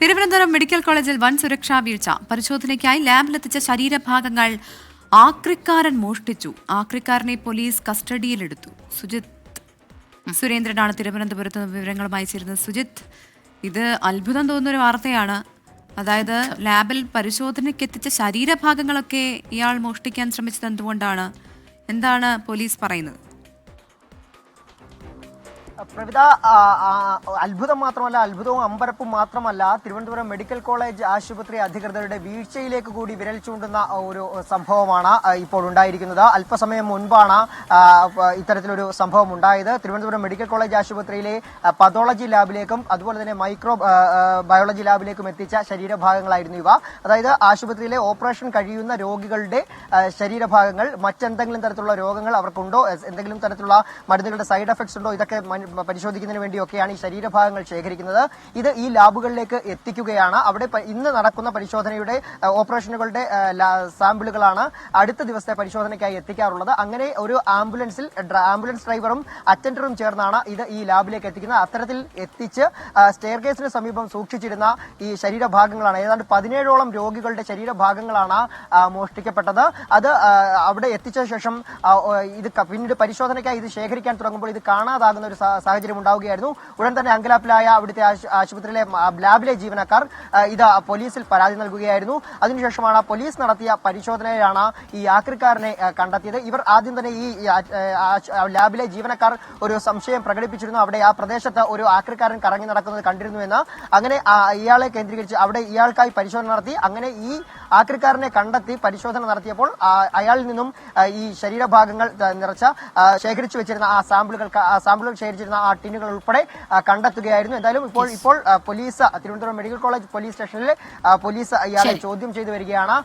Thiruvananthapuram medical കോളേജിൽ വൻ സുരക്ഷാ വീഴ്ച. പരിശോധനയ്ക്കായി ലാബിലെത്തിച്ച ശരീരഭാഗങ്ങൾ ആക്രിക്കാരൻ മോഷ്ടിച്ചു. ആക്രിക്കാരനെ പോലീസ് കസ്റ്റഡിയിലെടുത്തു. സുജിത് സുരേന്ദ്രനാണ് തിരുവനന്തപുരത്ത് വിവരങ്ങളുമായി ചേരുന്നത്. സുജിത്, ഇത് അത്ഭുതം തോന്നുന്നൊരു വാർത്തയാണ്. അതായത് ലാബിൽ പരിശോധനയ്ക്ക് എത്തിച്ച ശരീരഭാഗങ്ങളൊക്കെ ഇയാൾ മോഷ്ടിക്കാൻ ശ്രമിച്ചത് എന്തുകൊണ്ടാണ്? എന്താണ് പോലീസ് പറയുന്നത്? പ്രവിത, അത്ഭുതം മാത്രമല്ല, അത്ഭുതവും അമ്പരപ്പും മാത്രമല്ല, തിരുവനന്തപുരം മെഡിക്കൽ കോളേജ് ആശുപത്രി അധികൃതരുടെ വീഴ്ചയിലേക്ക് കൂടി വിരൽ ചൂണ്ടുന്ന ഒരു സംഭവമാണ് ഇപ്പോൾ ഉണ്ടായിരിക്കുന്നത്. അല്പസമയം മുൻപാണ് ഇത്തരത്തിലൊരു സംഭവം ഉണ്ടായത്. തിരുവനന്തപുരം മെഡിക്കൽ കോളേജ് ആശുപത്രിയിലെ പതോളജി ലാബിലേക്കും അതുപോലെ തന്നെ മൈക്രോ ബയോളജി ലാബിലേക്കും എത്തിച്ച ശരീരഭാഗങ്ങളായിരുന്നു ഇവ. അതായത് ആശുപത്രിയിലെ ഓപ്പറേഷൻ കഴിയുന്ന രോഗികളുടെ ശരീരഭാഗങ്ങൾ, മറ്റെന്തെങ്കിലും തരത്തിലുള്ള രോഗങ്ങൾ അവർക്കുണ്ടോ, എന്തെങ്കിലും തരത്തിലുള്ള മരുന്നുകളുടെ സൈഡ് എഫക്ട്സ് ഉണ്ടോ, ഇതൊക്കെ പരിശോധിക്കുന്നതിന് വേണ്ടിയൊക്കെയാണ് ഈ ശരീരഭാഗങ്ങൾ ശേഖരിക്കുന്നത്. ഇത് ഈ ലാബുകളിലേക്ക് എത്തിക്കുകയാണ്. അവിടെ ഇന്ന് നടക്കുന്ന പരിശോധനയുടെ ഓപ്പറേഷനുകളുടെ സാമ്പിളുകളാണ് അടുത്ത ദിവസത്തെ പരിശോധനയ്ക്കായി എത്തിക്കാറുള്ളത്. അങ്ങനെ ഒരു ആംബുലൻസ് ഡ്രൈവറും അറ്റൻഡറും ചേർന്നാണ് ഇത് ഈ ലാബിലേക്ക് എത്തിക്കുന്നത്. അത്തരത്തിൽ എത്തിച്ച് സ്റ്റെയർകേസിന് സമീപം സൂക്ഷിച്ചിരുന്ന ഈ ശരീരഭാഗങ്ങളാണ്, ഏതാണ്ട് 17ഓളം രോഗികളുടെ ശരീരഭാഗങ്ങളാണ് മോഷ്ടിക്കപ്പെട്ടത്. അത് അവിടെ എത്തിച്ച ശേഷം ഇത് പിന്നീട് പരിശോധനയ്ക്കായി ഇത് ശേഖരിക്കാൻ തുടങ്ങുമ്പോൾ ഇത് കാണാതാകുന്ന ഒരു സാഹചര്യം ഉണ്ടാവുകയായിരുന്നു. ഉടൻ തന്നെ അങ്കലാപ്പിലായ അവിടുത്തെ ആശുപത്രിയിലെ ലാബിലെ ജീവനക്കാർ ഇത് പോലീസിൽ പരാതി നൽകുകയായിരുന്നു. അതിനുശേഷമാണ് പോലീസ് നടത്തിയ പരിശോധനയിലാണ് ഈ ആക്രിക്കാരനെ കണ്ടെത്തിയത്. ഇവർ ആദ്യം തന്നെ ഈ ലാബിലെ ജീവനക്കാർ ഒരു സംശയം പ്രകടിപ്പിച്ചിരുന്നു. അവിടെ ആ പ്രദേശത്ത് ഒരു ആക്രിക്കാരൻ കറങ്ങി നടക്കുന്നത് കണ്ടിരുന്നുവെന്ന്. അങ്ങനെ ഇയാളെ കേന്ദ്രീകരിച്ച് അവിടെ ഇയാൾക്കായി പരിശോധന നടത്തി. അങ്ങനെ ഈ ആക്രിക്കാരനെ കണ്ടെത്തി പരിശോധന നടത്തിയപ്പോൾ അയാളിൽ നിന്നും ഈ ശരീരഭാഗങ്ങൾ നിറച്ച ശേഖരിച്ചു വെച്ചിരുന്ന ആ സാമ്പിളുകൾ ശേഖരിച്ചിരുന്ന ആ ടിന്നുകൾ ഉൾപ്പെടെ കണ്ടെത്തുകയായിരുന്നു. എന്തായാലും ഇപ്പോൾ police Thiruvananthapuram medical college police സ്റ്റേഷനിൽ പോലീസ് ഇയാളെ ചോദ്യം ചെയ്തു വരികയാണ്.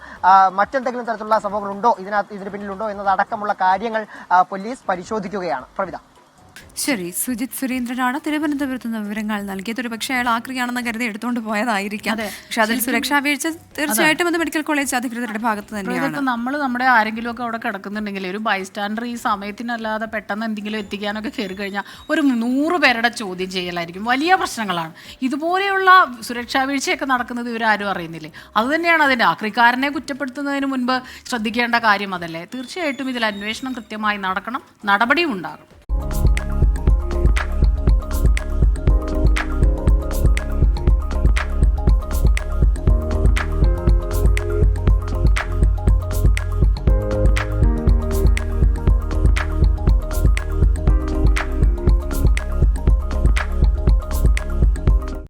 മറ്റെന്തെങ്കിലും തരത്തിലുള്ള സംഭവങ്ങളുണ്ടോ, ഇതിന് പിന്നിലുണ്ടോ എന്നതടക്കമുള്ള കാര്യങ്ങൾ പോലീസ് പരിശോധിക്കുകയാണ്. പ്രവിത. ശരി, സുജിത് സുരേന്ദ്രനാണ് തിരുവനന്തപുരത്ത് നിന്ന് വിവരങ്ങൾ നൽകിയത്. ഒരു പക്ഷേ അയാൾ ആക്രിയാണെന്ന് കരുതി എടുത്തുകൊണ്ട് പോയതായിരിക്കാം. പക്ഷെ അതിൽ സുരക്ഷാ വീഴ്ച തീർച്ചയായിട്ടും അത് മെഡിക്കൽ കോളേജ് അധികൃതരുടെ ഭാഗത്ത് തന്നെയാണ്. നമ്മൾ നമ്മുടെ ആരെങ്കിലും ഒക്കെ അവിടെ കിടക്കുന്നുണ്ടെങ്കിൽ ഒരു ബൈസ്റ്റാൻഡർ ഈ സമയത്തിനല്ലാതെ പെട്ടെന്ന് എന്തെങ്കിലും എത്തിക്കാനൊക്കെ കയറി കഴിഞ്ഞാൽ ഒരു 100 പേരുടെ ചോദ്യം ചെയ്യലായിരിക്കും. വലിയ പ്രശ്നങ്ങളാണ്. ഇതുപോലെയുള്ള സുരക്ഷാ വീഴ്ചയൊക്കെ നടക്കുന്നത് ഇവരാരും അറിയുന്നില്ലേ? അതുതന്നെയാണ് അതിൻ്റെ ആക്രിക്കാരനെ കുറ്റപ്പെടുത്തുന്നതിന് മുൻപ് ശ്രദ്ധിക്കേണ്ട കാര്യം. അതല്ലേ? തീർച്ചയായിട്ടും ഇതിൽ അന്വേഷണം കൃത്യമായി നടക്കണം, നടപടിയും ഉണ്ടാകണം.